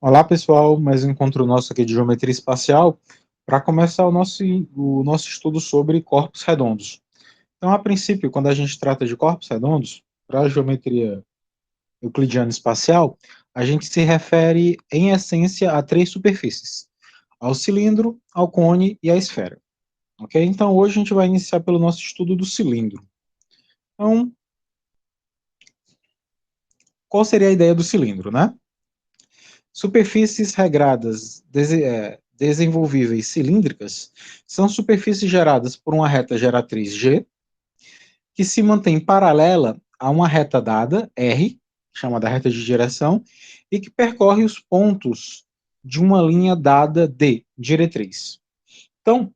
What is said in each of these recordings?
Olá, pessoal, mais um encontro nosso aqui de geometria espacial para começar o nosso estudo sobre corpos redondos. Então, a princípio, quando a gente trata de corpos redondos, para a geometria euclidiana espacial, a gente se refere, em essência, a três superfícies: ao cilindro, ao cone e à esfera. Ok? Então, hoje a gente vai iniciar pelo nosso estudo do cilindro. Então, qual seria a ideia do cilindro, né? Superfícies regradas desenvolvíveis cilíndricas são superfícies geradas por uma reta geratriz G, que se mantém paralela a uma reta dada, R, chamada reta de direção, e que percorre os pontos de uma linha dada D, diretriz. Então,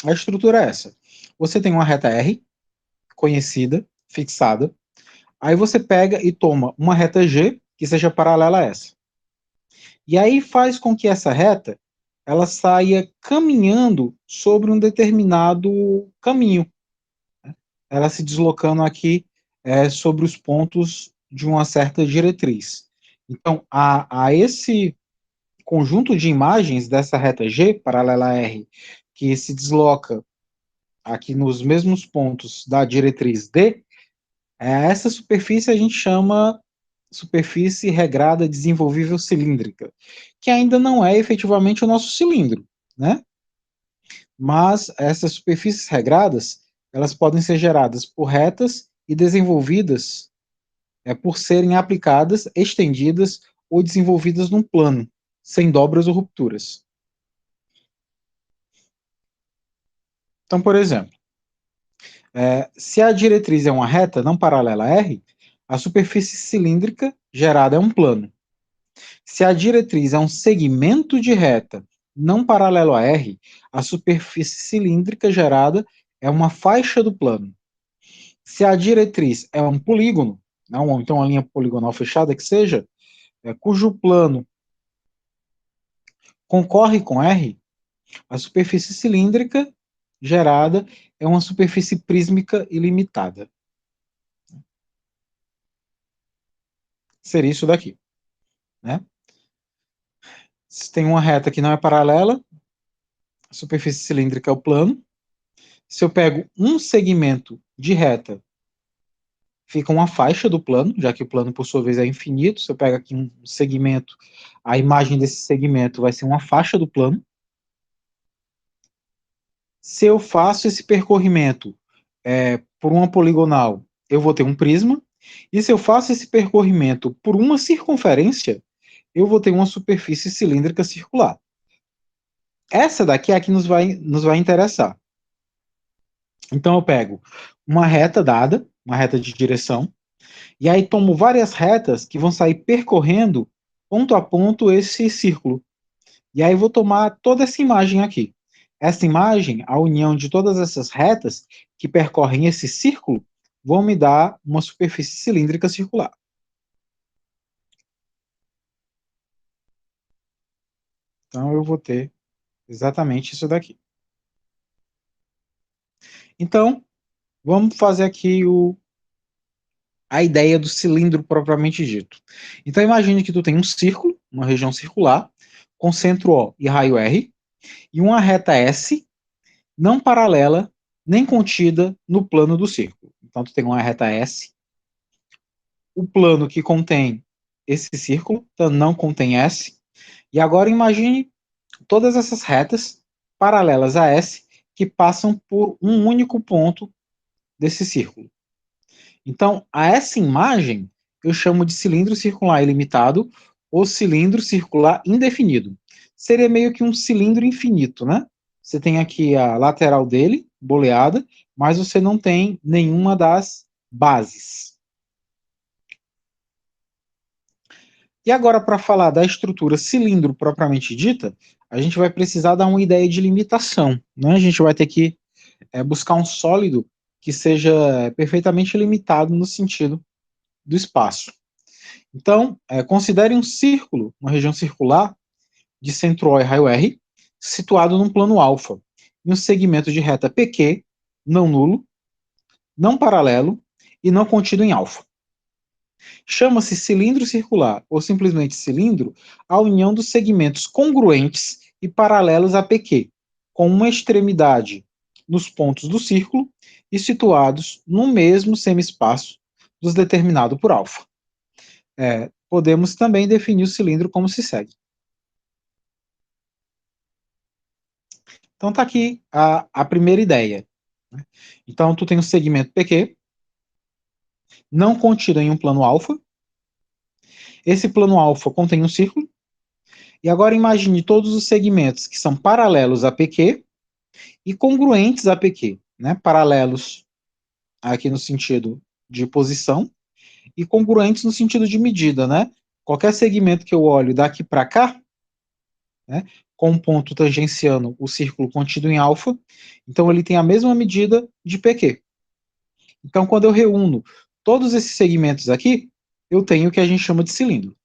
a estrutura é essa. Você tem uma reta R, conhecida, fixada, aí você pega e toma uma reta G, que seja paralela a essa. E aí faz com que essa reta ela saia caminhando sobre um determinado caminho, ela se deslocando aqui sobre os pontos de uma certa diretriz. Então, a esse conjunto de imagens dessa reta G, paralela a R, que se desloca aqui nos mesmos pontos da diretriz D, essa superfície a gente chama superfície regrada desenvolvível cilíndrica, que ainda não é efetivamente o nosso cilindro, né? Mas essas superfícies regradas, elas podem ser geradas por retas e desenvolvidas por serem aplicadas, estendidas ou desenvolvidas num plano, sem dobras ou rupturas. Então, por exemplo, se a diretriz é uma reta não paralela a R, a superfície cilíndrica gerada é um plano. Se a diretriz é um segmento de reta não paralelo a R, a superfície cilíndrica gerada é uma faixa do plano. Se a diretriz é um polígono, não, então uma linha poligonal fechada que seja, cujo plano concorre com R, a superfície cilíndrica gerada é uma superfície prísmica ilimitada. Seria isso daqui, né? Se tem uma reta que não é paralela, a superfície cilíndrica é o plano. Se eu pego um segmento de reta, fica uma faixa do plano, já que o plano, por sua vez, é infinito. Se eu pego aqui um segmento, a imagem desse segmento vai ser uma faixa do plano. Se eu faço esse percorrimento por uma poligonal, eu vou ter um prisma. E se eu faço esse percorrimento por uma circunferência, eu vou ter uma superfície cilíndrica circular. Essa daqui é a que nos vai interessar. Então eu pego uma reta dada, uma reta de direção, e aí tomo várias retas que vão sair percorrendo ponto a ponto esse círculo. E aí vou tomar toda essa imagem aqui. Essa imagem, a união de todas essas retas que percorrem esse círculo, vão me dar uma superfície cilíndrica circular. Então eu vou ter exatamente isso daqui. Então, vamos fazer aqui a ideia do cilindro propriamente dito. Então imagine que tu tem um círculo, uma região circular, com centro O e raio R, e uma reta S não paralela nem contida no plano do círculo. Então tu tem uma reta S, o plano que contém esse círculo, então não contém S, e agora imagine todas essas retas paralelas a S que passam por um único ponto desse círculo. Então, a essa imagem eu chamo de cilindro circular ilimitado ou cilindro circular indefinido. Seria meio que um cilindro infinito, né? Você tem aqui a lateral dele, boleada, mas você não tem nenhuma das bases. E agora, para falar da estrutura cilindro propriamente dita, a gente vai precisar dar uma ideia de limitação, né? A gente vai ter que buscar um sólido que seja perfeitamente limitado no sentido do espaço. Então, considere um círculo, uma região circular, de centro O e raio R, situado num plano alfa, em um segmento de reta PQ, não nulo, não paralelo e não contido em alfa. Chama-se cilindro circular, ou simplesmente cilindro, a união dos segmentos congruentes e paralelos a PQ, com uma extremidade nos pontos do círculo e situados no mesmo semi-espaço dos determinado por alfa. Podemos também definir o cilindro como se segue. Então está aqui a primeira ideia. Então tu tem um segmento PQ, não contido em um plano alfa. Esse plano alfa contém um círculo. E agora imagine todos os segmentos que são paralelos a PQ e congruentes a PQ, né? Paralelos aqui no sentido de posição e congruentes no sentido de medida, né? Qualquer segmento que eu olho daqui para cá, né, com um ponto tangenciando o círculo contido em alfa, então ele tem a mesma medida de PQ. Então, quando eu reúno todos esses segmentos aqui, eu tenho o que a gente chama de cilindro.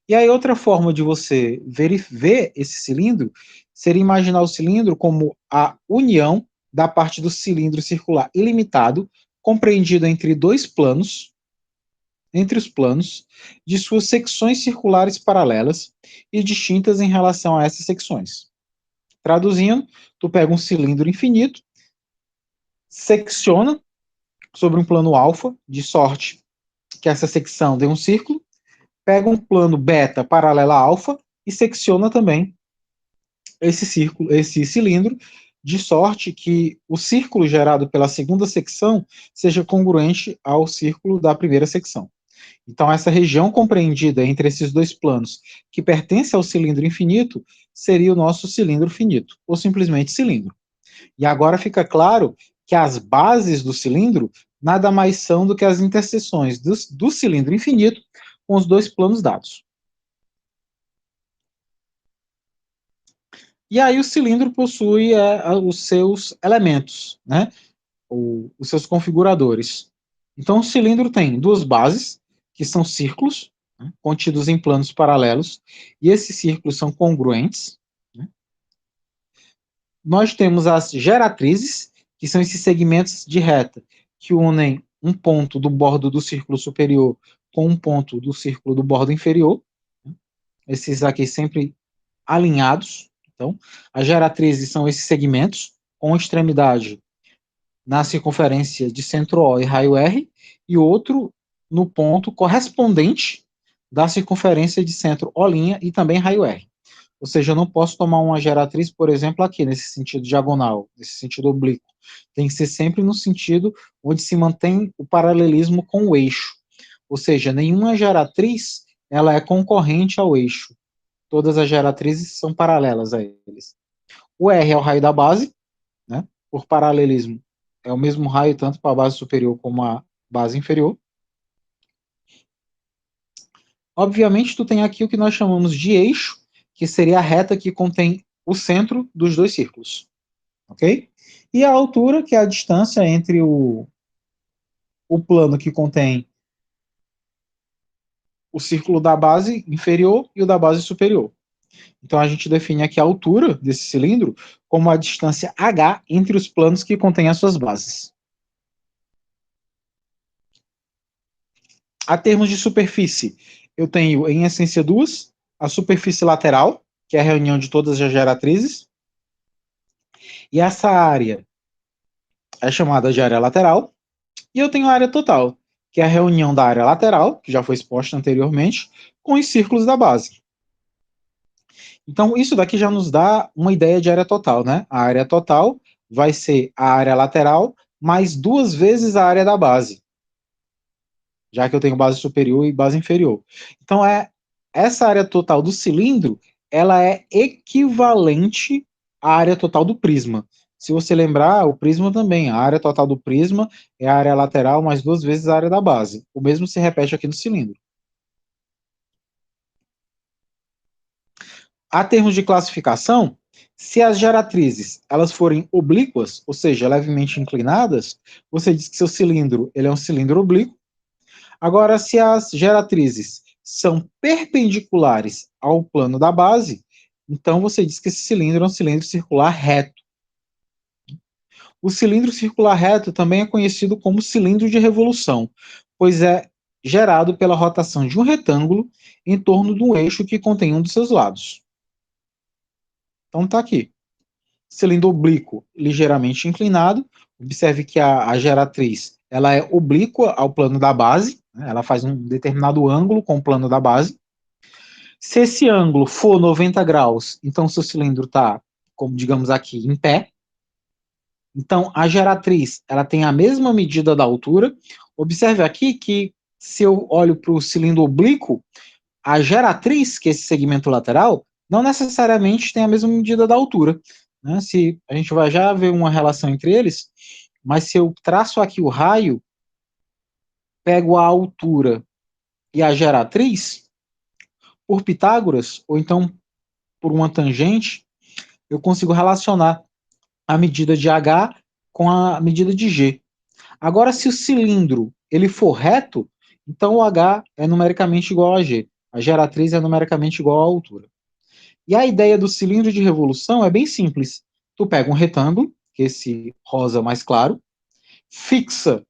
E aí, outra forma de você ver esse cilindro seria imaginar o cilindro como a união da parte do cilindro circular ilimitado, compreendido entre dois planos, entre os planos, de suas secções circulares paralelas e distintas em relação a essas secções. Traduzindo, tu pega um cilindro infinito, secciona sobre um plano alfa, de sorte que essa secção dê um círculo, pega um plano beta paralelo a alfa e secciona também esse círculo, esse cilindro, de sorte que o círculo gerado pela segunda secção seja congruente ao círculo da primeira secção. Então, essa região compreendida entre esses dois planos, que pertence ao cilindro infinito, seria o nosso cilindro finito, ou simplesmente cilindro. E agora fica claro que as bases do cilindro nada mais são do que as interseções do cilindro infinito com os dois planos dados. E aí o cilindro possui os seus elementos, né? Os seus configuradores. Então o cilindro tem duas bases, que são círculos, né, contidos em planos paralelos, e esses círculos são congruentes. Né? Nós temos as geratrizes, que são esses segmentos de reta que unem um ponto do bordo do círculo superior com um ponto do círculo do bordo inferior. Né? Esses aqui sempre alinhados. Então, as geratrizes são esses segmentos com extremidade na circunferência de centro O e raio R, e outro no ponto correspondente da circunferência de centro O' e também raio R. Ou seja, eu não posso tomar uma geratriz, por exemplo, aqui, nesse sentido diagonal, nesse sentido oblíquo. Tem que ser sempre no sentido onde se mantém o paralelismo com o eixo. Ou seja, nenhuma geratriz ela é concorrente ao eixo. Todas as geratrizes são paralelas a eles. O R é o raio da base, né? Por paralelismo, é o mesmo raio tanto para a base superior como a base inferior. Obviamente, tu tem aqui o que nós chamamos de eixo, que seria a reta que contém o centro dos dois círculos. Ok? E a altura, que é a distância entre o plano que contém o círculo da base inferior e o da base superior. Então a gente define aqui a altura desse cilindro como a distância h entre os planos que contêm as suas bases. A termos de superfície, eu tenho em essência duas: a superfície lateral, que é a reunião de todas as geratrizes, e essa área é chamada de área lateral, e eu tenho a área total, que é a reunião da área lateral, que já foi exposta anteriormente, com os círculos da base. Então, isso daqui já nos dá uma ideia de área total, né? A área total vai ser a área lateral mais duas vezes a área da base, já que eu tenho base superior e base inferior. Então, essa área total do cilindro, ela é equivalente à área total do prisma. Se você lembrar, o prisma também, a área total do prisma é a área lateral mais duas vezes a área da base. O mesmo se repete aqui no cilindro. A termos de classificação, se as geratrizes elas forem oblíquas, ou seja, levemente inclinadas, você diz que seu cilindro ele é um cilindro oblíquo. Agora, se as geratrizes são perpendiculares ao plano da base, então você diz que esse cilindro é um cilindro circular reto. O cilindro circular reto também é conhecido como cilindro de revolução, pois é gerado pela rotação de um retângulo em torno de um eixo que contém um dos seus lados. Então tá aqui. Cilindro oblíquo ligeiramente inclinado. Observe que a geratriz ela é oblíqua ao plano da base, né? Ela faz um determinado ângulo com o plano da base. Se esse ângulo for 90 graus, então seu cilindro está, como digamos aqui, em pé. Então a geratriz ela tem a mesma medida da altura. Observe aqui que se eu olho para o cilindro oblíquo, a geratriz, que é esse segmento lateral, não necessariamente tem a mesma medida da altura. Né? Se a gente vai já ver uma relação entre eles, mas se eu traço aqui o raio, pego a altura e a geratriz, por Pitágoras, ou então por uma tangente, eu consigo relacionar a medida de H com a medida de G. Agora, se o cilindro ele for reto, então o H é numericamente igual a G. A geratriz é numericamente igual à altura. E a ideia do cilindro de revolução é bem simples. Tu pega um retângulo, que é esse rosa mais claro, fixa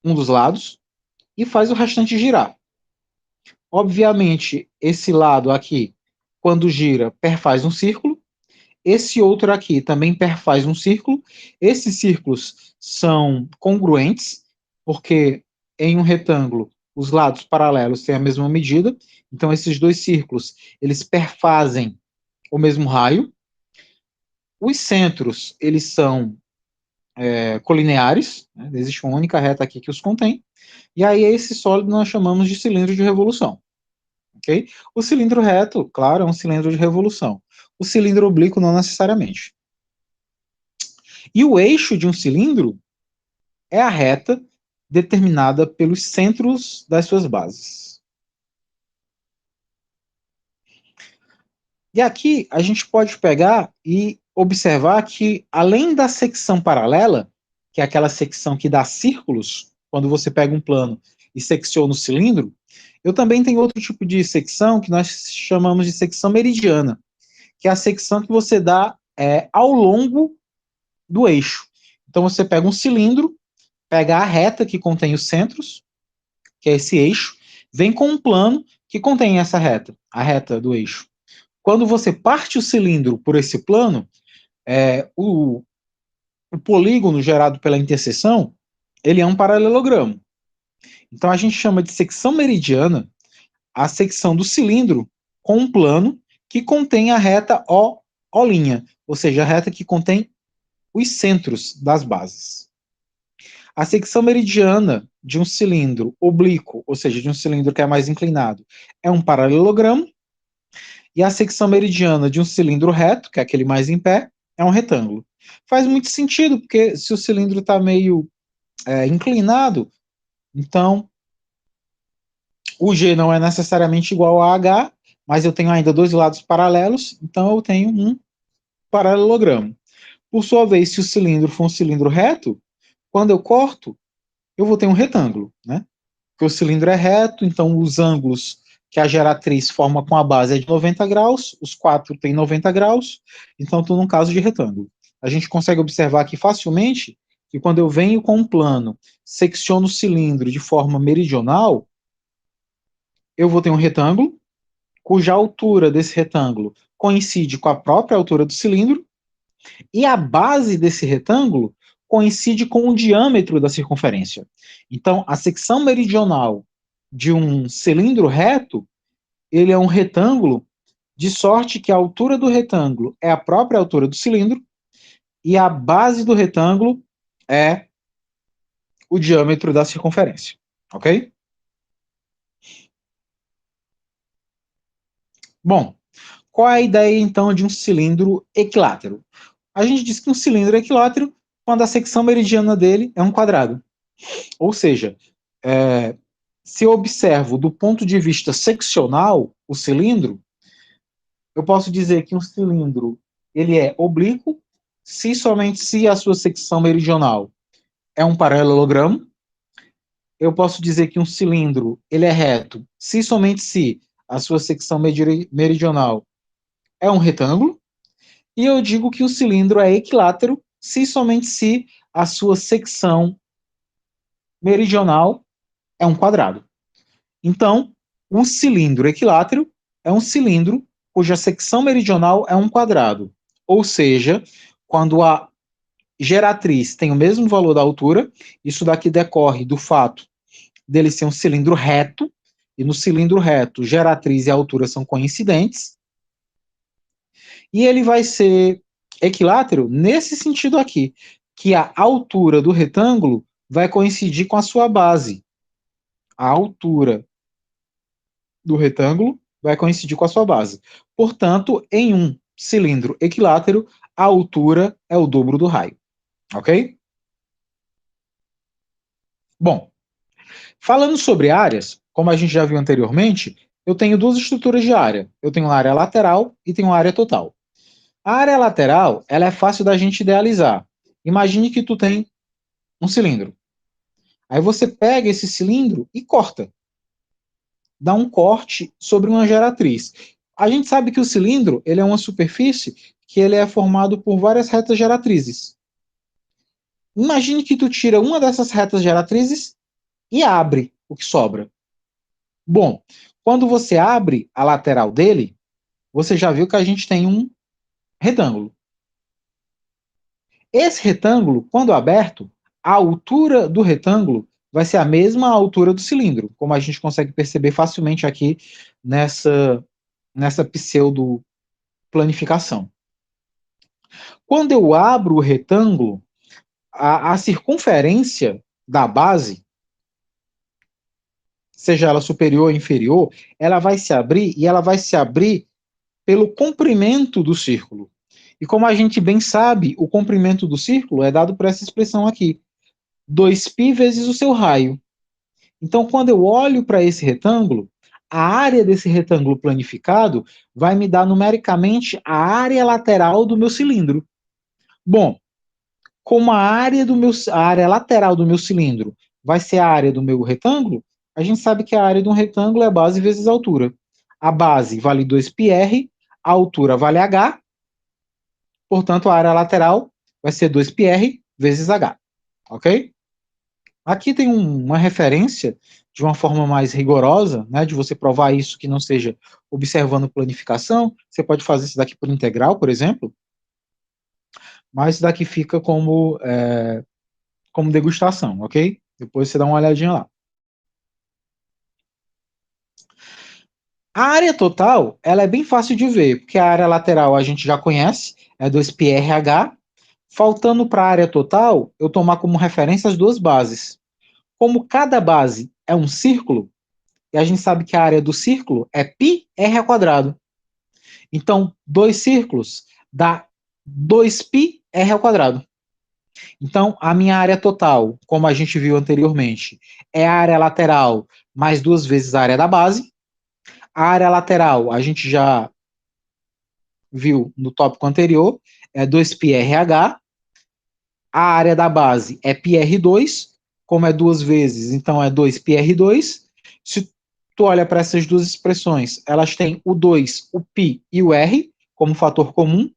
um dos lados e faz o restante girar. Obviamente, esse lado aqui, quando gira, perfaz um círculo. Esse outro aqui também perfaz um círculo. Esses círculos são congruentes, porque em um retângulo os lados paralelos têm a mesma medida. Então, esses dois círculos, eles perfazem o mesmo raio. Os centros, eles são colineares, né? Existe uma única reta aqui que os contém, e aí esse sólido nós chamamos de cilindro de revolução. Okay? O cilindro reto, claro, é um cilindro de revolução. O cilindro oblíquo não necessariamente. E o eixo de um cilindro é a reta determinada pelos centros das suas bases. E aqui a gente pode pegar e observar que, além da secção paralela, que é aquela secção que dá círculos, quando você pega um plano e secciona o cilindro, eu também tenho outro tipo de secção que nós chamamos de secção meridiana, que é a secção que você dá ao longo do eixo. Então você pega um cilindro, pega a reta que contém os centros, que é esse eixo, vem com um plano que contém essa reta, a reta do eixo. Quando você parte o cilindro por esse plano, o polígono gerado pela interseção, ele é um paralelogramo. Então a gente chama de secção meridiana a secção do cilindro com um plano que contém a reta O', ou seja, a reta que contém os centros das bases. A secção meridiana de um cilindro oblíquo, ou seja, de um cilindro que é mais inclinado, é um paralelogramo, e a secção meridiana de um cilindro reto, que é aquele mais em pé, é um retângulo. Faz muito sentido, porque se o cilindro está meio inclinado, então o G não é necessariamente igual a H, mas eu tenho ainda dois lados paralelos, então eu tenho um paralelogramo. Por sua vez, se o cilindro for um cilindro reto, quando eu corto, eu vou ter um retângulo, né? Porque o cilindro é reto, então os ângulos que a geratriz forma com a base é de 90 graus, os quatro têm 90 graus, então estou num caso de retângulo. A gente consegue observar aqui facilmente que quando eu venho com um plano, secciono o cilindro de forma meridional, eu vou ter um retângulo, cuja altura desse retângulo coincide com a própria altura do cilindro, e a base desse retângulo coincide com o diâmetro da circunferência. Então, a secção meridional de um cilindro reto, ele é um retângulo, de sorte que a altura do retângulo é a própria altura do cilindro, e a base do retângulo é o diâmetro da circunferência. Ok? Bom, qual é a ideia, então, de um cilindro equilátero? A gente diz que um cilindro é equilátero quando a secção meridiana dele é um quadrado. Ou seja, se eu observo do ponto de vista seccional o cilindro, eu posso dizer que um cilindro ele é oblíquo se somente se a sua secção meridional é um paralelogramo. Eu posso dizer que um cilindro ele é reto se somente se a sua secção meridional é um retângulo. E eu digo que o cilindro é equilátero se somente se a sua secção meridional é um quadrado. Então, um cilindro equilátero é um cilindro cuja secção meridional é um quadrado. Ou seja, quando a geratriz tem o mesmo valor da altura, isso daqui decorre do fato dele ser um cilindro reto, e no cilindro reto, geratriz e altura são coincidentes, e ele vai ser equilátero nesse sentido aqui, que a altura do retângulo vai coincidir com a sua base. A altura do retângulo vai coincidir com a sua base. Portanto, em um cilindro equilátero, a altura é o dobro do raio. Ok? Bom, falando sobre áreas, como a gente já viu anteriormente, eu tenho duas estruturas de área. Eu tenho a área lateral e tenho a área total. A área lateral, ela é fácil da gente idealizar. Imagine que tu tem um cilindro. Aí você pega esse cilindro e corta. Dá um corte sobre uma geratriz. A gente sabe que o cilindro, ele é uma superfície que ele é formado por várias retas geratrizes. Imagine que tu tira uma dessas retas geratrizes e abre o que sobra. Bom, quando você abre a lateral dele, você já viu que a gente tem um retângulo. Esse retângulo, quando aberto, a altura do retângulo vai ser a mesma altura do cilindro, como a gente consegue perceber facilmente aqui nessa pseudo planificação. Quando eu abro o retângulo, a circunferência da base, seja ela superior ou inferior, ela vai se abrir e ela vai se abrir pelo comprimento do círculo. E como a gente bem sabe, o comprimento do círculo é dado por essa expressão aqui, 2π vezes o seu raio. Então, quando eu olho para esse retângulo, a área desse retângulo planificado vai me dar numericamente a área lateral do meu cilindro. Bom, como a área lateral do meu cilindro vai ser a área do meu retângulo, a gente sabe que a área de um retângulo é base vezes altura. A base vale 2πr, a altura vale h, portanto a área lateral vai ser 2πr vezes h, ok? Aqui tem uma referência de uma forma mais rigorosa, né, de você provar isso que não seja observando planificação. Você pode fazer isso daqui por integral, por exemplo, mas isso daqui fica como degustação, ok? Depois você dá uma olhadinha lá. A área total, ela é bem fácil de ver, porque a área lateral a gente já conhece, é 2πrh. Faltando para a área total, eu tomar como referência as duas bases. Como cada base é um círculo, e a gente sabe que a área do círculo é πr ao quadrado. Então, dois círculos dá 2πr ao quadrado. Então, a minha área total, como a gente viu anteriormente, é a área lateral mais duas vezes a área da base. A área lateral, a gente já viu no tópico anterior, é 2πrh. A área da base é πr2, como é duas vezes, então é 2πr2. Se tu olha para essas duas expressões, elas têm o 2, o π e o r como fator comum,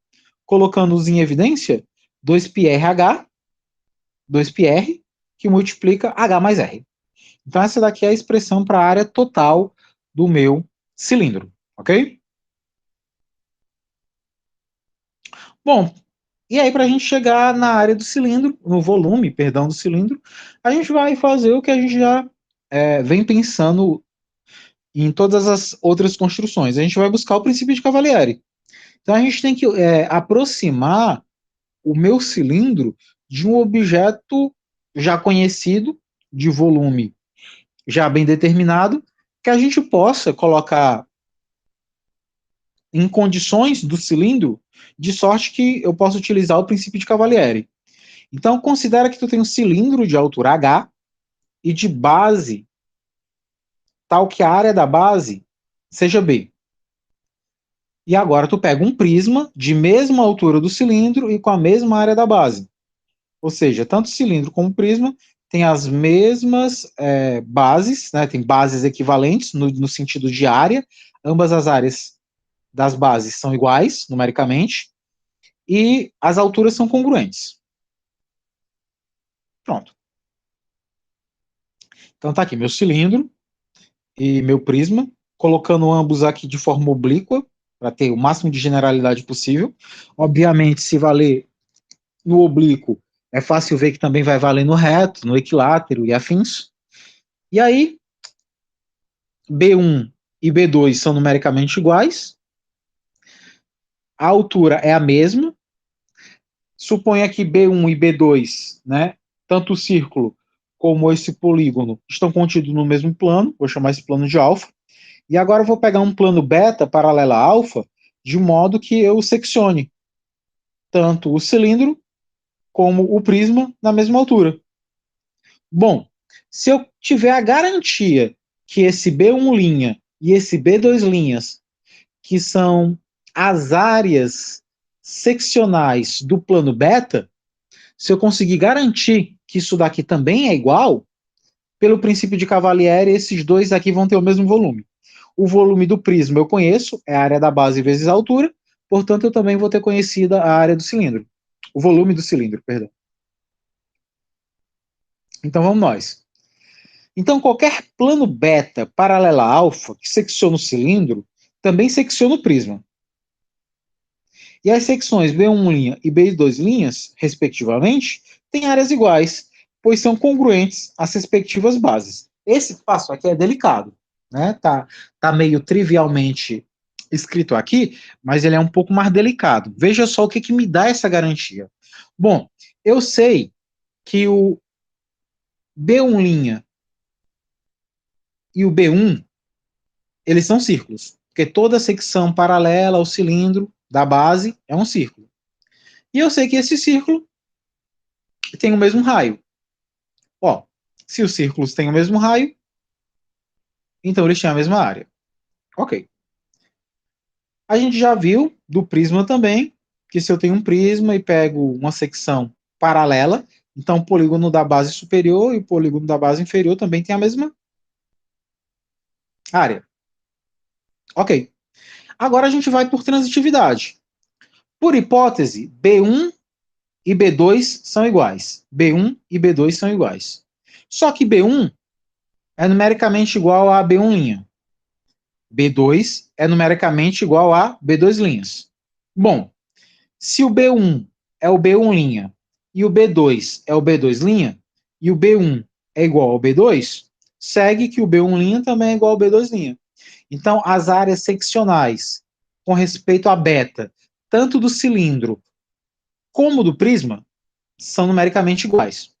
colocando-os em evidência, 2πrh, 2πr, que multiplica h mais r. Então essa daqui é a expressão para a área total do meu cilindro, ok? Bom, e aí para a gente chegar na área do cilindro, no volume, perdão, do cilindro, a gente vai fazer o que a gente já vem pensando em todas as outras construções. A gente vai buscar o princípio de Cavalieri. Então a gente tem que aproximar o meu cilindro de um objeto já conhecido, de volume já bem determinado, que a gente possa colocar em condições do cilindro, de sorte que eu possa utilizar o princípio de Cavalieri. Então, considera que tu tem um cilindro de altura h e de base tal que a área da base seja b. E agora tu pega um prisma de mesma altura do cilindro e com a mesma área da base. Ou seja, tanto o cilindro como o prisma têm as mesmas bases, né, tem bases equivalentes no sentido de área. Ambas as áreas das bases são iguais, numericamente, e as alturas são congruentes. Pronto. Então tá aqui meu cilindro e meu prisma, colocando ambos aqui de forma oblíqua, para ter o máximo de generalidade possível. Obviamente, se valer no oblíquo, é fácil ver que também vai valer no reto, no equilátero e afins. E aí, B1 e B2 são numericamente iguais, a altura é a mesma. Suponha que B1 e B2, né, tanto o círculo como esse polígono, estão contidos no mesmo plano, vou chamar esse plano de alfa. E agora eu vou pegar um plano beta paralelo a alfa, de modo que eu seccione tanto o cilindro como o prisma na mesma altura. Bom, se eu tiver a garantia que esse B1' e esse B2', que são as áreas seccionais do plano beta, se eu conseguir garantir que isso daqui também é igual, pelo princípio de Cavalieri, esses dois aqui vão ter o mesmo volume. O volume do prisma eu conheço, é a área da base vezes a altura, portanto eu também vou ter conhecida a área do cilindro. O volume do cilindro, perdão. Então vamos nós. Então qualquer plano beta paralelo a alfa que secciona o cilindro, também secciona o prisma. E as secções B1' e B2', respectivamente, têm áreas iguais, pois são congruentes às respectivas bases. Esse passo aqui é delicado, né? Tá meio trivialmente escrito aqui, mas ele é um pouco mais delicado. Veja só o que me dá essa garantia. Bom, eu sei que o B1' e o B1, eles são círculos, porque toda secção paralela ao cilindro da base é um círculo. E eu sei que esse círculo tem o mesmo raio. Ó, se os círculos têm o mesmo raio, então eles têm a mesma área. Ok. A gente já viu do prisma também, que se eu tenho um prisma e pego uma secção paralela, então o polígono da base superior e o polígono da base inferior também tem a mesma área. Ok. Agora a gente vai por transitividade. Por hipótese, B1 e B2 são iguais. B1 e B2 são iguais. Só que B1 é numericamente igual a B1'. B2 é numericamente igual a B2'. Bom, se o B1 é o B1' e o B2 é o B2', e o B1 é igual ao B2, segue que o B1' também é igual ao B2'. Então, as áreas seccionais com respeito a beta, tanto do cilindro como do prisma, são numericamente iguais.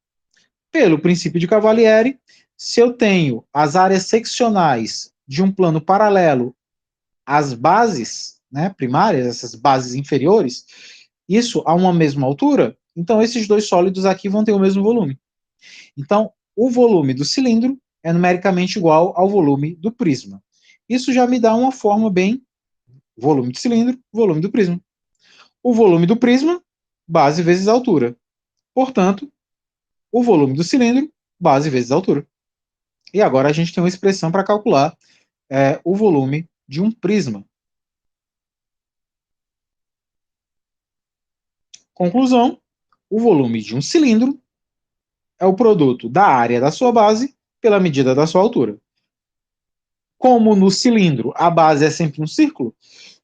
Pelo princípio de Cavalieri, se eu tenho as áreas seccionais de um plano paralelo às bases, né, primárias, essas bases inferiores, isso a uma mesma altura, então esses dois sólidos aqui vão ter o mesmo volume. Então, o volume do cilindro é numericamente igual ao volume do prisma. Isso já me dá uma forma bem volume do cilindro, volume do prisma. O volume do prisma, base vezes altura. Portanto, o volume do cilindro, base vezes altura. E agora a gente tem uma expressão para calcular o volume de um prisma. Conclusão: o volume de um cilindro é o produto da área da sua base pela medida da sua altura. Como no cilindro a base é sempre um círculo,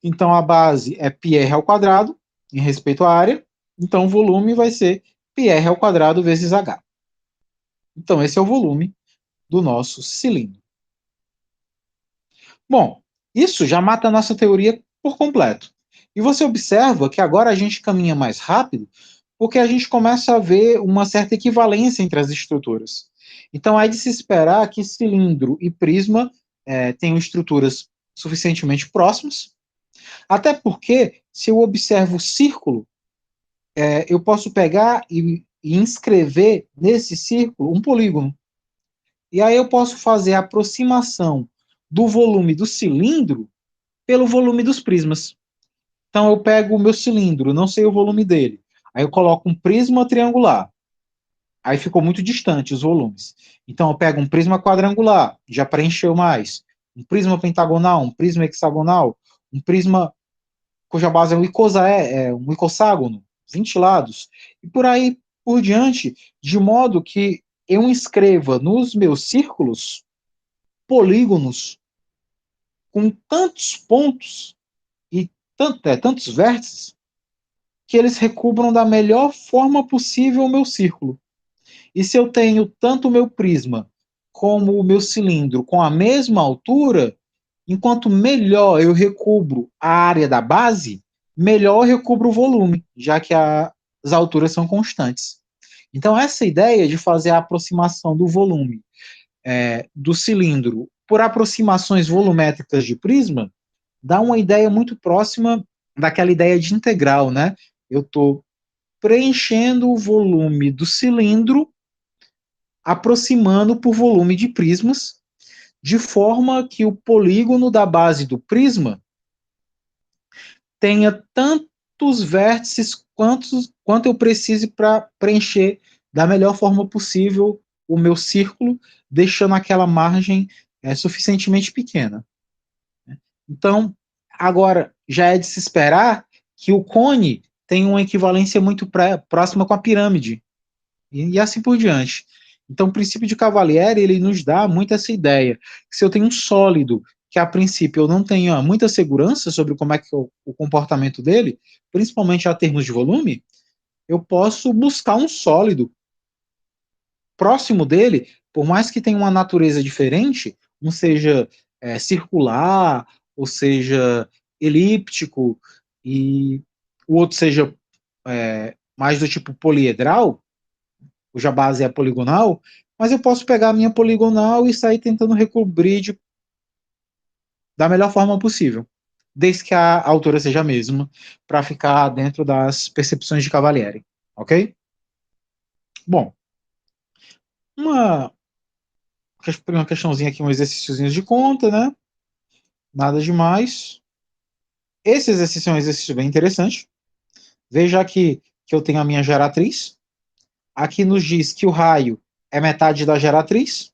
então a base é πr ao quadrado em respeito à área, então o volume vai ser πr ao quadrado vezes h. Então esse é o volume do nosso cilindro. Bom, isso já mata a nossa teoria por completo. E você observa que agora a gente caminha mais rápido porque a gente começa a ver uma certa equivalência entre as estruturas. Então, é de se esperar que cilindro e prisma tenham estruturas suficientemente próximas, até porque, se eu observo o círculo, eu posso pegar e inscrever nesse círculo um polígono. E aí eu posso fazer a aproximação do volume do cilindro pelo volume dos prismas. Então eu pego o meu cilindro, não sei o volume dele. Aí eu coloco um prisma triangular. Aí ficou muito distante os volumes. Então eu pego um prisma quadrangular, já preencheu mais. Um prisma pentagonal, um prisma hexagonal, um prisma cuja base é um icosságono, 20 lados. E por aí por diante, de modo que eu escreva nos meus círculos polígonos com tantos pontos e tantos vértices que eles recubram da melhor forma possível o meu círculo. E se eu tenho tanto o meu prisma como o meu cilindro com a mesma altura, enquanto melhor eu recubro a área da base, melhor eu recubro o volume, já que as alturas são constantes. Então, essa ideia de fazer a aproximação do volume do cilindro por aproximações volumétricas de prisma dá uma ideia muito próxima daquela ideia de integral, né? Eu estou preenchendo o volume do cilindro, aproximando por volume de prismas, de forma que o polígono da base do prisma tenha tantos vértices quanto eu precise para preencher da melhor forma possível o meu círculo, deixando aquela margem suficientemente pequena. Então, agora, já é de se esperar que o cone tenha uma equivalência muito próxima com a pirâmide, e assim por diante. Então, o princípio de Cavalieri, ele nos dá muito essa ideia, que se eu tenho um sólido que, a princípio, eu não tenho muita segurança sobre como é que o comportamento dele, principalmente a termos de volume, eu posso buscar um sólido próximo dele, por mais que tenha uma natureza diferente, um seja circular, ou seja elíptico, e o outro seja mais do tipo poliedral, cuja base é poligonal, mas eu posso pegar a minha poligonal e sair tentando recobrir da melhor forma possível, desde que a altura seja a mesma, para ficar dentro das percepções de Cavalieri, ok? Bom, uma questãozinha aqui, um exercíciozinho de conta, né? Nada demais. Esse exercício é um exercício bem interessante. Veja aqui que eu tenho a minha geratriz. Aqui nos diz que o raio é metade da geratriz.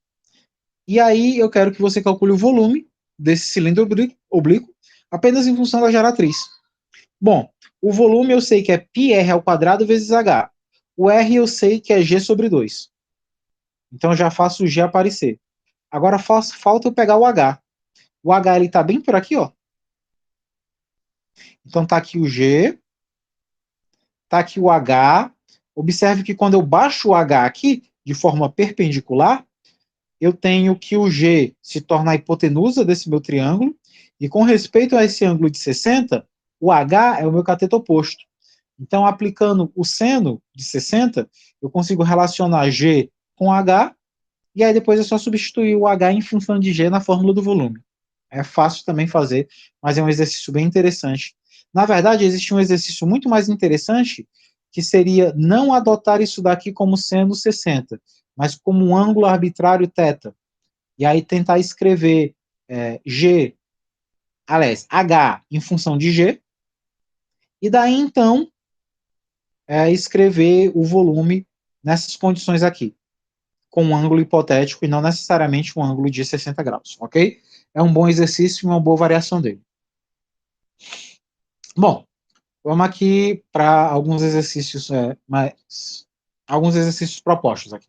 E aí eu quero que você calcule o volume desse cilindro oblíquo apenas em função da geratriz. Bom, o volume eu sei que é πr ao quadrado vezes h. O r eu sei que é g sobre 2. Então eu já faço o g aparecer. Agora falta eu pegar o h. O h ele está bem por aqui, ó. Então está aqui o g, está aqui o h. Observe que quando eu baixo o h aqui, de forma perpendicular, eu tenho que o G se torna a hipotenusa desse meu triângulo, e com respeito a esse ângulo de 60, o H é o meu cateto oposto. Então, aplicando o seno de 60, eu consigo relacionar G com H, e aí depois é só substituir o H em função de G na fórmula do volume. É fácil também fazer, mas é um exercício bem interessante. Na verdade, existe um exercício muito mais interessante, que seria não adotar isso daqui como sendo 60, mas como um ângulo arbitrário θ. E aí tentar escrever G, aliás, H em função de G, e daí então escrever o volume nessas condições aqui, com um ângulo hipotético e não necessariamente um ângulo de 60 graus, ok? É um bom exercício e uma boa variação dele. Bom, vamos aqui para alguns exercícios propostos aqui.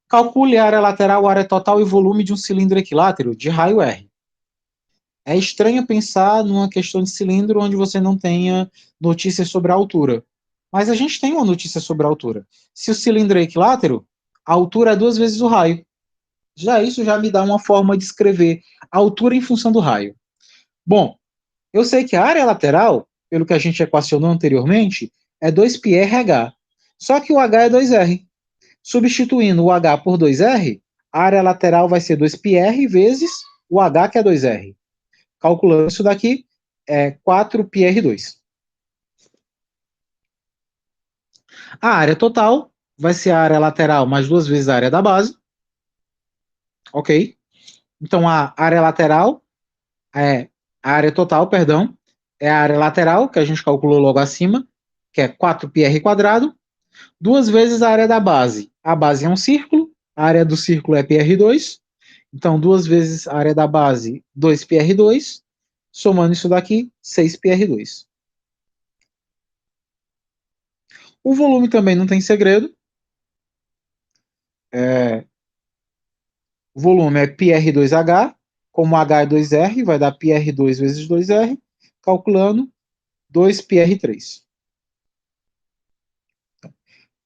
Calcule a área lateral, área total e volume de um cilindro equilátero de raio R. É estranho pensar numa questão de cilindro onde você não tenha notícias sobre a altura. Mas a gente tem uma notícia sobre a altura. Se o cilindro é equilátero, a altura é 2 vezes o raio. Já isso já me dá uma forma de escrever a altura em função do raio. Bom, eu sei que a área lateral, pelo que a gente equacionou anteriormente, é 2πrh. Só que o h é 2r. Substituindo o h por 2r, a área lateral vai ser 2πr vezes o h, que é 2r. Calculando isso daqui, é 4πr2. A área total vai ser a área lateral mais 2 vezes a área da base. Ok? Então, a área lateral a área total, perdão, é a área lateral, que a gente calculou logo acima, que é 4πr quadrado, 2 vezes a área da base. A base é um círculo, a área do círculo é πr2, então 2 vezes a área da base, 2πr2, somando isso daqui, 6πr2. O volume também não tem segredo. O volume é πr2h, como h é 2r, vai dar πr2 vezes 2r, calculando 2πr3.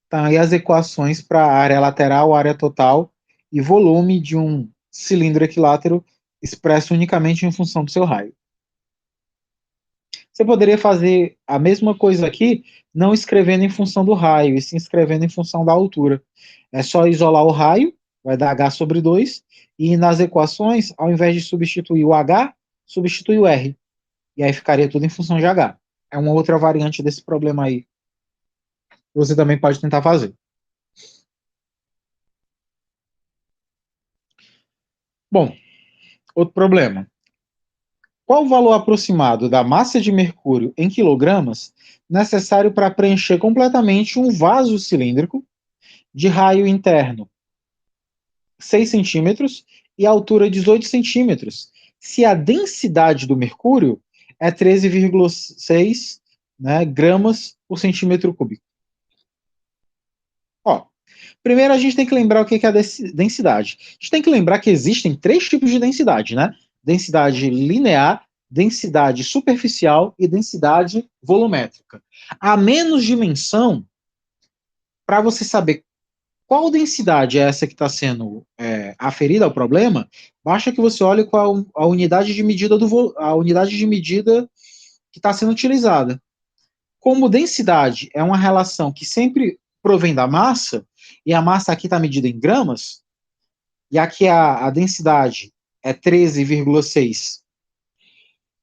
Tá aí as equações para área lateral, área total e volume de um cilindro equilátero expresso unicamente em função do seu raio. Você poderia fazer a mesma coisa aqui, não escrevendo em função do raio, e sim escrevendo em função da altura. É só isolar o raio, vai dar h sobre 2, e nas equações, ao invés de substituir o h, substitui o r. E aí ficaria tudo em função de h. É uma outra variante desse problema aí. Você também pode tentar fazer. Bom, outro problema. Qual o valor aproximado da massa de mercúrio em quilogramas necessário para preencher completamente um vaso cilíndrico de raio interno 6 centímetros e altura 18 centímetros, se a densidade do mercúrio é 13,6, né, gramas por centímetro cúbico? Ó, primeiro a gente tem que lembrar o que é a densidade. A gente tem que lembrar que existem três tipos de densidade, né? Densidade linear, densidade superficial e densidade volumétrica. A menos dimensão, para você saber qual densidade é essa que está sendo aferida ao problema, basta que você olhe qual a unidade de medida a unidade de medida que está sendo utilizada. Como densidade é uma relação que sempre provém da massa, e a massa aqui está medida em gramas, e aqui a densidade é 13,6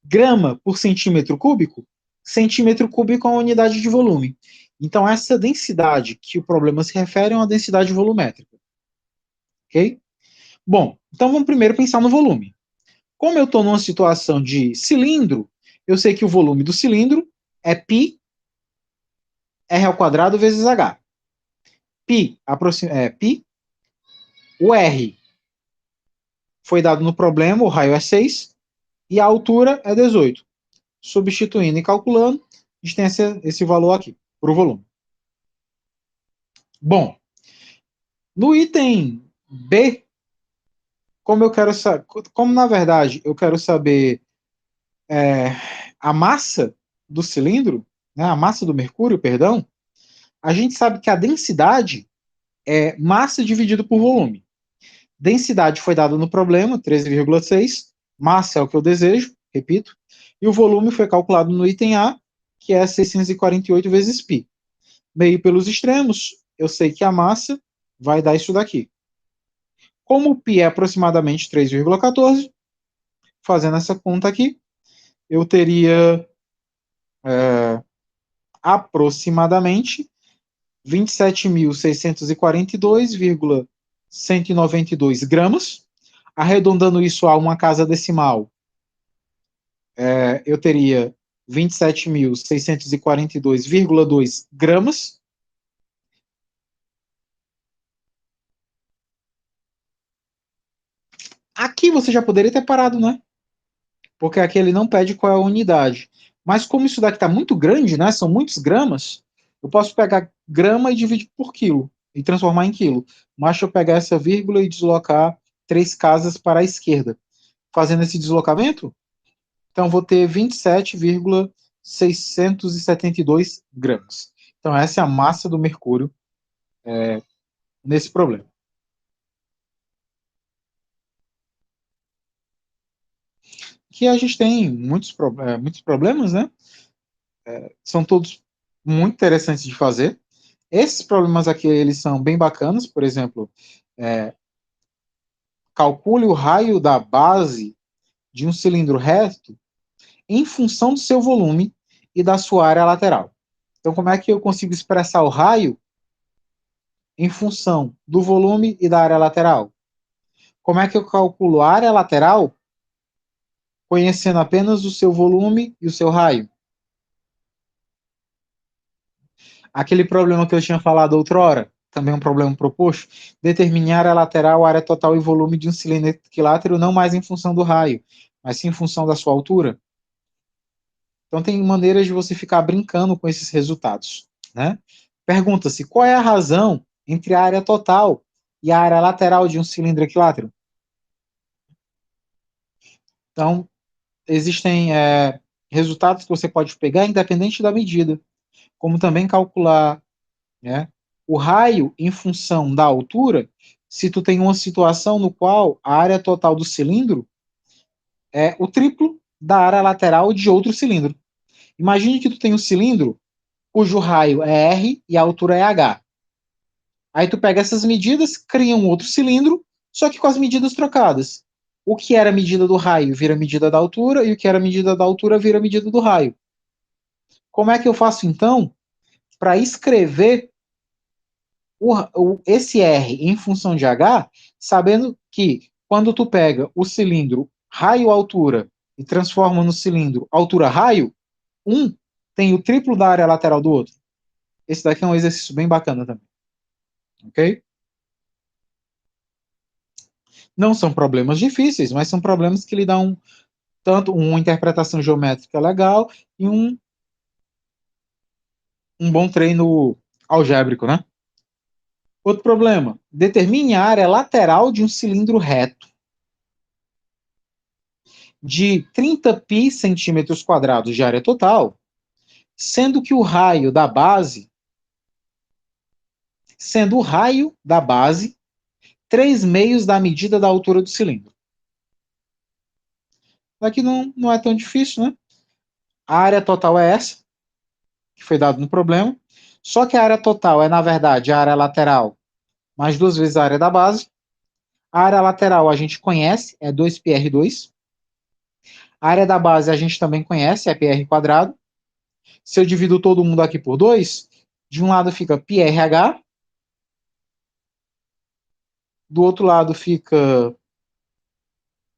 grama por centímetro cúbico é uma unidade de volume. Então, essa densidade que o problema se refere é uma densidade volumétrica. Ok? Bom, então vamos primeiro pensar no volume. Como eu estou numa situação de cilindro, eu sei que o volume do cilindro é π r ao quadrado vezes h. Π, o R foi dado no problema, o raio é 6, e a altura é 18. Substituindo e calculando, a gente tem esse valor aqui, para o volume. Bom, no item B, como na verdade eu quero saber a massa do cilindro, né, a massa do mercúrio, perdão, a gente sabe que a densidade é massa dividido por volume. Densidade foi dada no problema, 13,6. Massa é o que eu desejo, repito. E o volume foi calculado no item A, que é 648 vezes π. Meio pelos extremos, eu sei que a massa vai dar isso daqui. Como o π é aproximadamente 3,14, fazendo essa conta aqui, eu teria aproximadamente 27.642,192 gramas. Arredondando isso a uma casa decimal, eu teria 27.642,2 gramas. Aqui você já poderia ter parado, né? Porque aqui ele não pede qual é a unidade. Mas como isso daqui está muito grande, né? São muitos gramas, eu posso pegar grama e dividir por quilo e transformar em quilo. Mas eu pegar essa vírgula e deslocar 3 casas para a esquerda. Fazendo esse deslocamento, então vou ter 27,672 gramas. Então essa é a massa do mercúrio nesse problema. Que a gente tem muitos problemas, né? São todos muito interessantes de fazer. Esses problemas aqui, eles são bem bacanas, por exemplo, calcule o raio da base de um cilindro reto em função do seu volume e da sua área lateral. Então, como é que eu consigo expressar o raio em função do volume e da área lateral? Como é que eu calculo a área lateral conhecendo apenas o seu volume e o seu raio? Aquele problema que eu tinha falado outrora, também um problema proposto, determine a área lateral, a área total e volume de um cilindro equilátero não mais em função do raio, mas sim em função da sua altura. Então tem maneiras de você ficar brincando com esses resultados, né? Pergunta-se qual é a razão entre a área total e a área lateral de um cilindro equilátero. Então, existem resultados que você pode pegar independente da medida, como também calcular, né, o raio em função da altura, se tu tem uma situação no qual a área total do cilindro é o triplo da área lateral de outro cilindro. Imagine que tu tem um cilindro cujo raio é R e a altura é H. Aí tu pega essas medidas, cria um outro cilindro, só que com as medidas trocadas. O que era a medida do raio vira a medida da altura, e o que era a medida da altura vira a medida do raio. Como é que eu faço, então, para escrever esse R em função de H, sabendo que quando tu pega o cilindro raio-altura e transforma no cilindro altura-raio, um tem o triplo da área lateral do outro. Esse daqui é um exercício bem bacana também. Ok? Não são problemas difíceis, mas são problemas que lhe dão tanto uma interpretação geométrica legal e um bom treino algébrico, né? Outro problema, determine a área lateral de um cilindro reto de 30 π centímetros quadrados de área total, sendo que o raio da base, 3/2 da medida da altura do cilindro. Aqui não é tão difícil, né? A área total é essa, que foi dado no problema, só que a área total é, na verdade, a área lateral mais 2 vezes a área da base. A área lateral a gente conhece, é 2πr2. A área da base a gente também conhece, é πr². Se eu divido todo mundo aqui por 2, de um lado fica πrh, do outro lado fica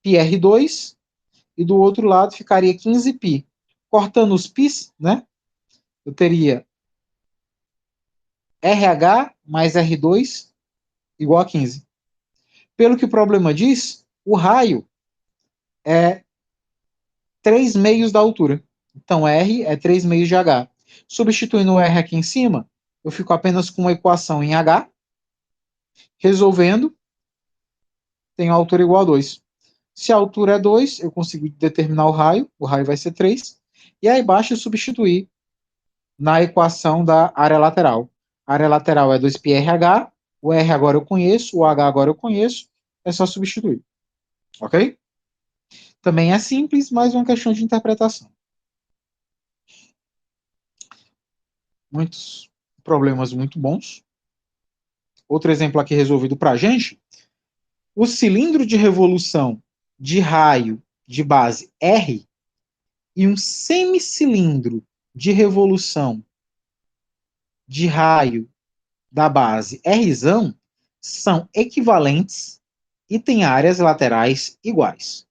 πr2, e do outro lado ficaria 15π. Cortando os π's, né? Eu teria RH mais R2 igual a 15. Pelo que o problema diz, o raio é 3/2 da altura. Então, R é 3/2 de H. Substituindo o R aqui em cima, eu fico apenas com uma equação em H. Resolvendo, tenho a altura igual a 2. Se a altura é 2, eu consigo determinar o raio vai ser 3. E aí embaixo eu substituir na equação da área lateral. A área lateral é 2πrh, o R agora eu conheço, o H agora eu conheço, é só substituir. Ok? Também é simples, mas uma questão de interpretação. Muitos problemas muito bons. Outro exemplo aqui resolvido para a gente. O cilindro de revolução de raio de base R e um semicilindro de revolução de raio da base R são equivalentes e têm áreas laterais iguais.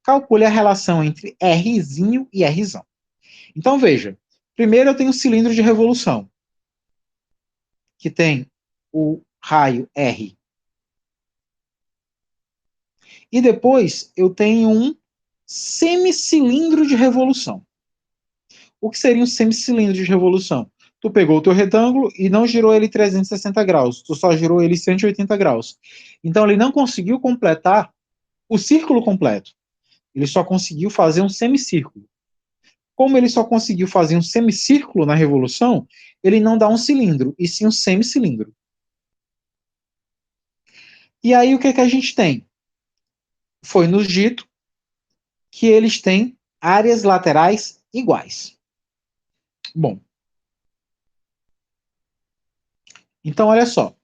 Calcule a relação entre R e R. Então veja, primeiro eu tenho o cilindro de revolução, que tem o raio R. E depois eu tenho um semicilindro de revolução. O que seria um semicilindro de revolução? Tu pegou o teu retângulo e não girou ele 360 graus, tu só girou ele 180 graus. Então ele não conseguiu completar o círculo completo. Ele só conseguiu fazer um semicírculo. Como ele só conseguiu fazer um semicírculo na revolução, ele não dá um cilindro, e sim um semicilindro. E aí o que a gente tem? Foi nos dito que eles têm áreas laterais iguais. Bom, então olha só.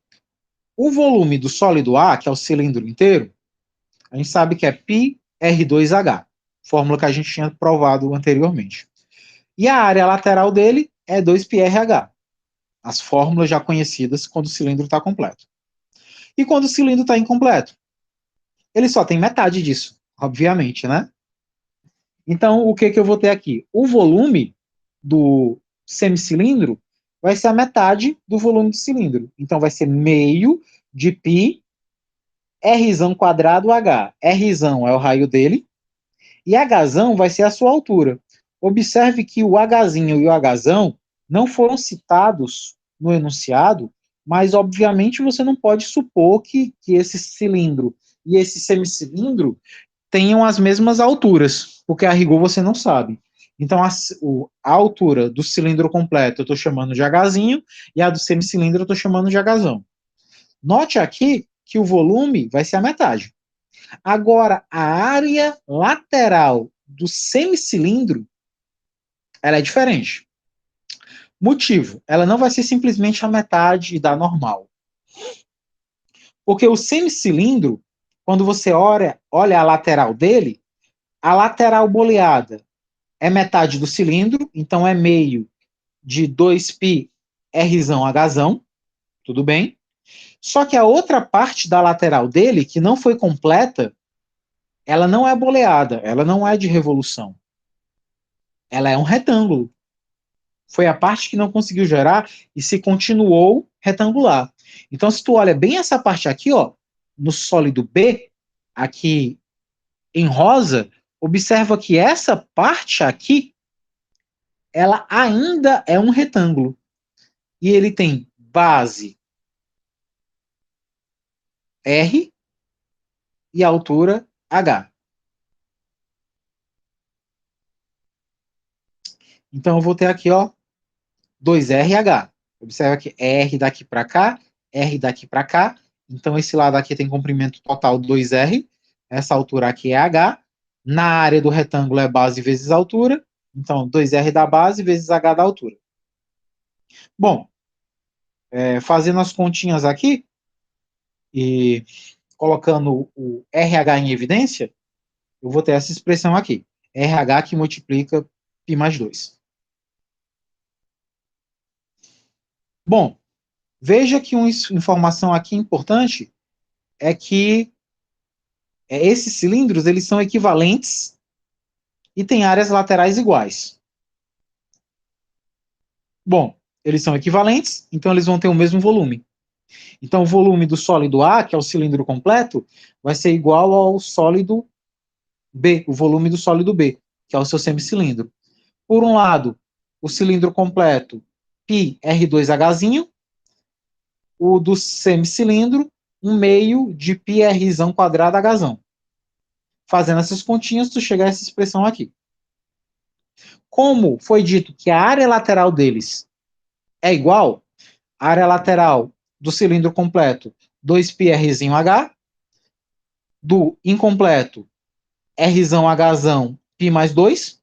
O volume do sólido A, que é o cilindro inteiro, a gente sabe que é πr2h, fórmula que a gente tinha provado anteriormente. E a área lateral dele é 2πrh, as fórmulas já conhecidas quando o cilindro está completo. E quando o cilindro está incompleto? Ele só tem metade disso, obviamente, né? Então, o que eu vou ter aqui? O volume do semicilindro vai ser a metade do volume do cilindro. Então, vai ser meio de π R² H. R é o raio dele e H vai ser a sua altura. Observe que o H e o H não foram citados no enunciado mas obviamente você não pode supor que esse cilindro e esse semicilindro tenham as mesmas alturas, porque a rigor você não sabe. Então, a altura do cilindro completo eu estou chamando de Hzinho, e a do semicilindro eu estou chamando de Hzão. Note aqui que o volume vai ser a metade. Agora, a área lateral do semicilindro ela é diferente. Motivo, ela não vai ser simplesmente a metade da normal. Porque o semicilindro, quando você olha a lateral dele, a lateral boleada é metade do cilindro, então é meio de 2π Rzão Hzão, tudo bem? Só que a outra parte da lateral dele, que não foi completa, ela não é boleada, ela não é de revolução. Ela é um retângulo. Foi a parte que não conseguiu gerar e se continuou retangular. Então, se tu olha bem essa parte aqui, ó, no sólido B, aqui em rosa, observa que essa parte aqui, ela ainda é um retângulo. E ele tem base R e altura H. Então, eu vou ter aqui, ó, 2RH. Observa que R daqui para cá, R daqui para cá. Então, esse lado aqui tem comprimento total 2R. Essa altura aqui é H. Na área do retângulo é base vezes altura. Então, 2R da base vezes H da altura. Bom, fazendo as continhas aqui e colocando o RH em evidência, eu vou ter essa expressão aqui. RH que multiplica π mais 2. Bom, veja que uma informação aqui importante é que esses cilindros eles são equivalentes e têm áreas laterais iguais. Bom, eles são equivalentes, então eles vão ter o mesmo volume. Então o volume do sólido A, que é o cilindro completo, vai ser igual ao sólido B, o volume do sólido B, que é o seu semicilindro. Por um lado, o cilindro completo, π R2Hzinho, o do semicilindro, 1 meio de π Rzão quadrado Hzão. Fazendo essas continhas, tu chega a essa expressão aqui. Como foi dito que a área lateral deles é igual, a área lateral do cilindro completo, 2πrzinho H, do incompleto, Rzão Hzão, π mais 2.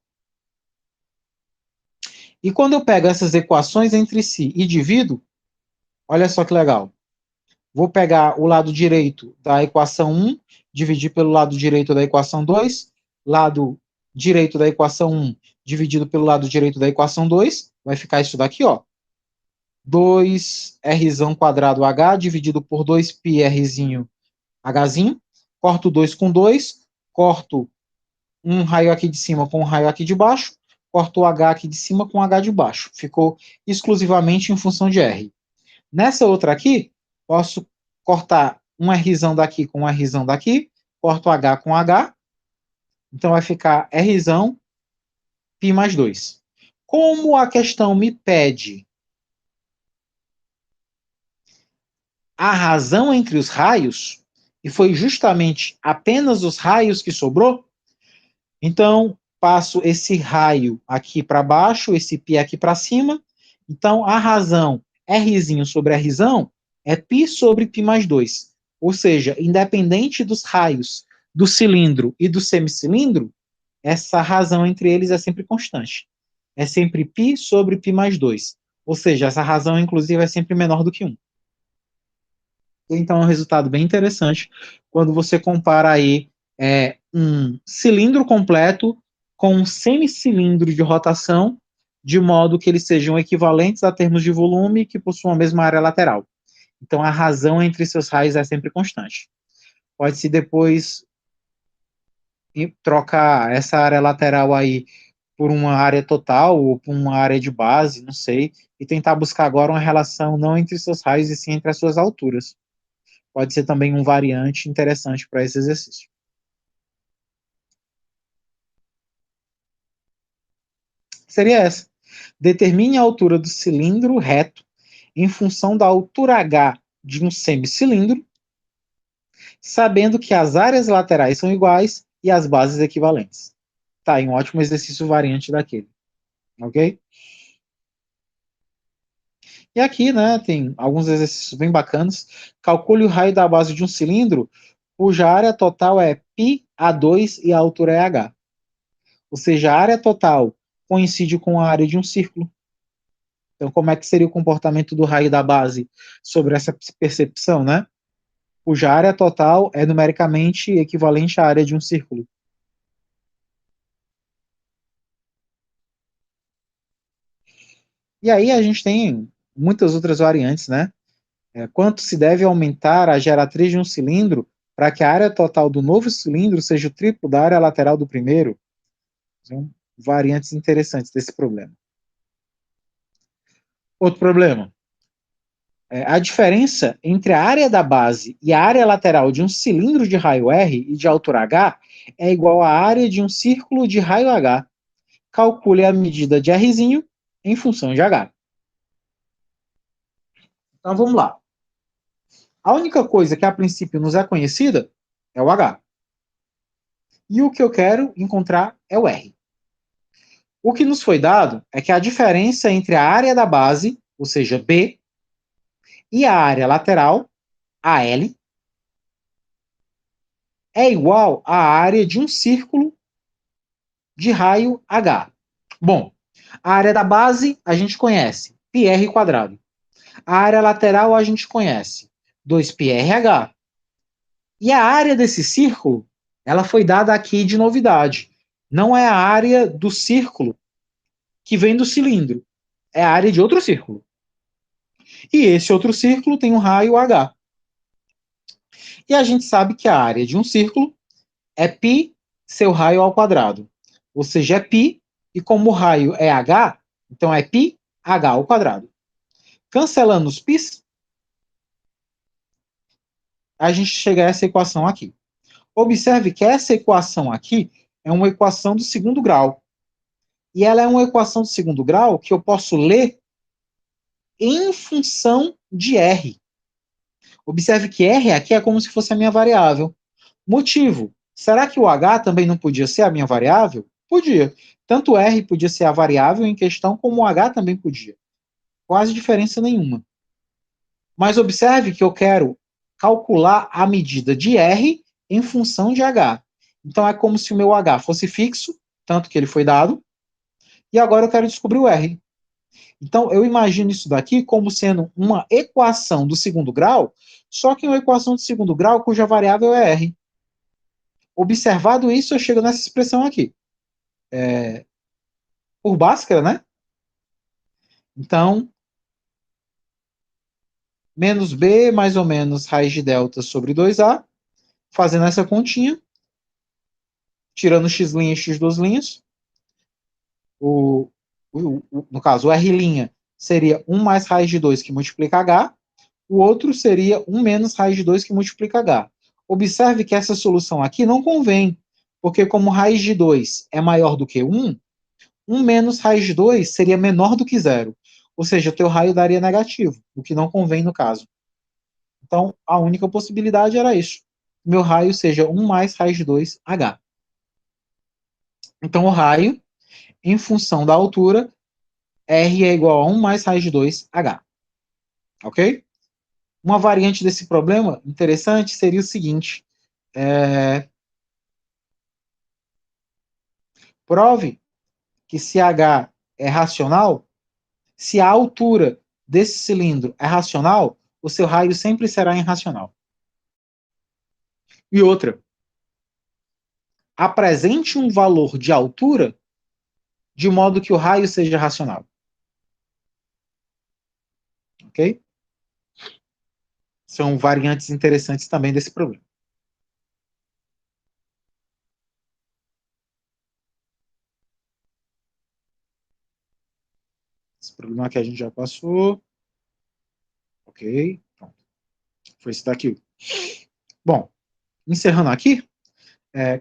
E quando eu pego essas equações entre si e divido, olha só que legal. Vou pegar o lado direito da equação 1, dividir pelo lado direito da equação 2, lado direito da equação 1 dividido pelo lado direito da equação 2, vai ficar isso daqui, ó. 2Rzão quadrado H dividido por 2πrzinho Hzinho. Corto 2 com 2, corto um raio aqui de cima com um raio aqui de baixo, corto o H aqui de cima com o H de baixo. Ficou exclusivamente em função de R. Nessa outra aqui, posso cortar um Rzão daqui com um Rzão daqui, corto H com H, então vai ficar Rzão π mais 2. Como a questão me pede a razão entre os raios, e foi justamente apenas os raios que sobrou, então passo esse raio aqui para baixo, esse π aqui para cima, então a razão Rzinho sobre Rzão é π sobre π mais 2. Ou seja, independente dos raios do cilindro e do semicilindro, essa razão entre eles é sempre constante. É sempre π sobre π mais 2. Ou seja, essa razão, inclusive, é sempre menor do que 1. Então, é um resultado bem interessante quando você compara aí um cilindro completo com um semicilindro de rotação, de modo que eles sejam equivalentes a termos de volume que possuam a mesma área lateral. Então, a razão entre seus raios é sempre constante. Pode-se depois trocar essa área lateral aí por uma área total ou por uma área de base, não sei, e tentar buscar agora uma relação não entre seus raios e sim entre as suas alturas. Pode ser também um variante interessante para esse exercício. Seria essa. Determine a altura do cilindro reto em função da altura H de um semicilindro, sabendo que as áreas laterais são iguais e as bases equivalentes. Tá aí um ótimo exercício variante daquele. Ok? E aqui, né, tem alguns exercícios bem bacanas. Calcule o raio da base de um cilindro cuja área total é πa2 e a altura é h. Ou seja, a área total coincide com a área de um círculo. Então, como é que seria o comportamento do raio da base sobre essa percepção, né? Cuja área total é numericamente equivalente à área de um círculo. E aí a gente tem muitas outras variantes, né? Quanto se deve aumentar a geratriz de um cilindro para que a área total do novo cilindro seja o triplo da área lateral do primeiro? São variantes interessantes desse problema. Outro problema. A diferença entre a área da base e a área lateral de um cilindro de raio R e de altura H é igual à área de um círculo de raio H. Calcule a medida de R em função de H. Então vamos lá. A única coisa que a princípio nos é conhecida é o H. E o que eu quero encontrar é o R. O que nos foi dado é que a diferença entre a área da base, ou seja, B, e a área lateral, AL, é igual à área de um círculo de raio H. Bom, a área da base a gente conhece, πr quadrado. A área lateral a gente conhece, 2πrh. E a área desse círculo, ela foi dada aqui de novidade. Não é a área do círculo que vem do cilindro, é a área de outro círculo. E esse outro círculo tem um raio H. E a gente sabe que a área de um círculo é π seu raio ao quadrado. Ou seja, é π, e como o raio é H, então é π H ao quadrado. Cancelando os π's, a gente chega a essa equação aqui. Observe que essa equação aqui é uma equação do segundo grau. E ela é uma equação do segundo grau que eu posso ler em função de R. Observe que R aqui é como se fosse a minha variável. Motivo: será que o H também não podia ser a minha variável? Podia. Tanto R podia ser a variável em questão, como o H também podia. Quase diferença nenhuma. Mas observe que eu quero calcular a medida de R em função de H. Então é como se o meu H fosse fixo, tanto que ele foi dado, e agora eu quero descobrir o R. Então eu imagino isso daqui como sendo uma equação do segundo grau, só que uma equação de segundo grau cuja variável é R. Observado isso, eu chego nessa expressão aqui. Por Bhaskara, né? Então, menos B mais ou menos raiz de delta sobre 2A, fazendo essa continha, tirando x' e x2', no caso, o R' seria 1 mais raiz de 2 que multiplica H, o outro seria 1 menos raiz de 2 que multiplica H. Observe que essa solução aqui não convém, porque como raiz de 2 é maior do que 1, 1 menos raiz de 2 seria menor do que 0. Ou seja, o teu raio daria negativo, o que não convém no caso. Então, a única possibilidade era isso. Meu raio seja 1 mais raiz de 2H. Então, o raio, em função da altura, R é igual a 1 mais raiz de 2H. Ok? Uma variante desse problema interessante seria o seguinte. Prove que se H é racional, se a altura desse cilindro é racional, o seu raio sempre será irracional. E outra, apresente um valor de altura de modo que o raio seja racional. Ok? São variantes interessantes também desse problema. Esse problema aqui a gente já passou. Ok? Pronto. Foi esse daqui. Bom, encerrando aqui,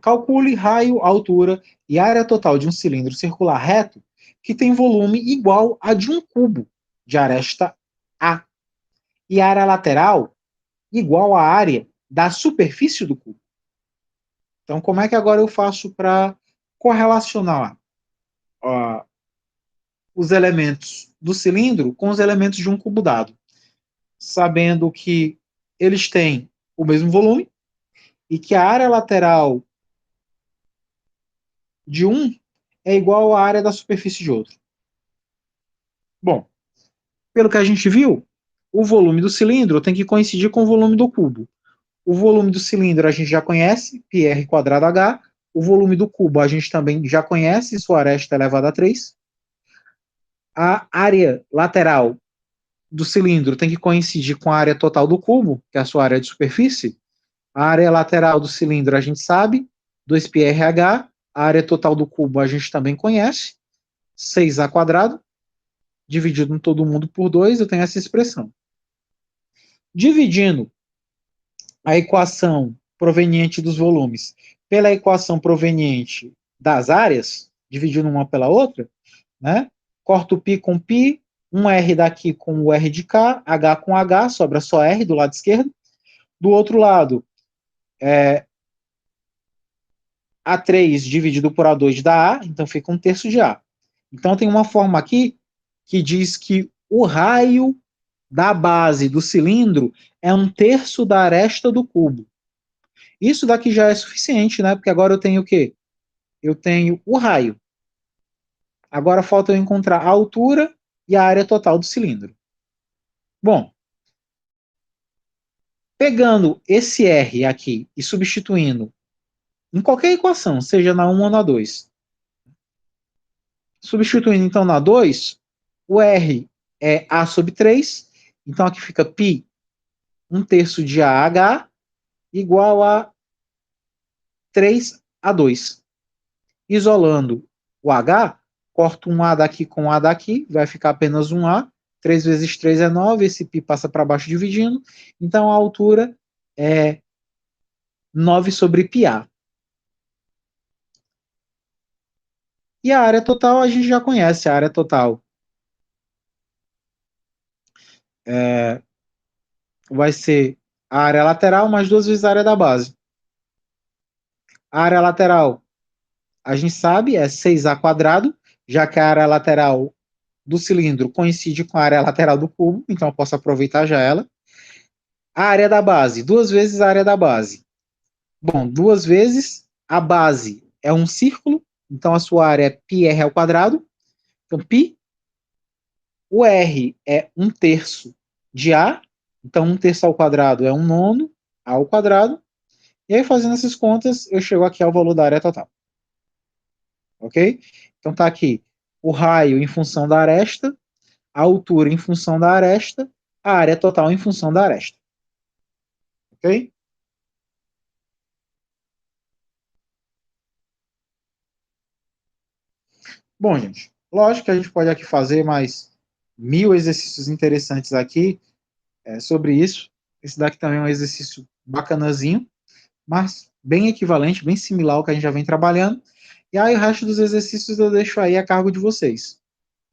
calcule raio, altura e área total de um cilindro circular reto que tem volume igual a de um cubo de aresta A. E a área lateral igual à área da superfície do cubo. Então, como é que agora eu faço para correlacionar os elementos do cilindro com os elementos de um cubo dado? Sabendo que eles têm o mesmo volume e que a área lateral de um é igual à área da superfície de outro. Bom, pelo que a gente viu, o volume do cilindro tem que coincidir com o volume do cubo. O volume do cilindro a gente já conhece, πr quadrado h. O volume do cubo a gente também já conhece, sua aresta elevada a 3. A área lateral do cilindro tem que coincidir com a área total do cubo, que é a sua área de superfície. A área lateral do cilindro a gente sabe, 2πrh. A área total do cubo a gente também conhece, 6a quadrado, dividido em todo mundo por 2, eu tenho essa expressão. Dividindo a equação proveniente dos volumes pela equação proveniente das áreas, dividindo uma pela outra, né? Corto o π com π, um R daqui com o R de cá, H com H, sobra só R do lado esquerdo. Do outro lado, A3 dividido por A2 dá A, então fica 1/3 de A. Então tem uma forma aqui que diz que o raio da base do cilindro é 1/3 da aresta do cubo. Isso daqui já é suficiente, né? Porque agora eu tenho o quê? Eu tenho o raio. Agora falta eu encontrar a altura e a área total do cilindro. Bom, pegando esse R aqui e substituindo em qualquer equação, seja na 1 ou na 2, substituindo então na 2, o R é A sobre 3, então aqui fica π 1/3 de AH igual a 3A2. Isolando o H, corto um A daqui com um A daqui, vai ficar apenas um A. 3 vezes 3 é 9, esse π passa para baixo dividindo. Então a altura é 9 sobre πA. E a área total a gente já conhece. A área total vai ser a área lateral mais 2 vezes a área da base. A área lateral, a gente sabe, é 6A quadrado, já que a área lateral do cilindro coincide com a área lateral do cubo, então eu posso aproveitar já ela. A área da base, 2 vezes a área da base. Bom, 2 vezes a base é um círculo, então a sua área é πr ao quadrado. Então, π, o r é 1/3 de a, então 1/3 ao quadrado é 1/9 ao quadrado. E aí, fazendo essas contas, eu chego aqui ao valor da área total. Ok? Então tá aqui o raio em função da aresta, a altura em função da aresta, a área total em função da aresta. Ok? Bom, gente, lógico que a gente pode aqui fazer mais 1000 exercícios interessantes aqui sobre isso. Esse daqui também é um exercício bacanazinho, mas bem equivalente, bem similar ao que a gente já vem trabalhando. E aí o resto dos exercícios eu deixo aí a cargo de vocês.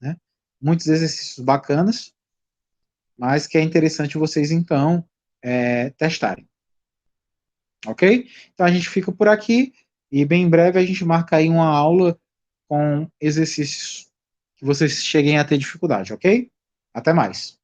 Né? Muitos exercícios bacanas, mas que é interessante vocês, então, testarem. Ok? Então a gente fica por aqui e bem em breve a gente marca aí uma aula com exercícios que vocês cheguem a ter dificuldade, ok? Até mais.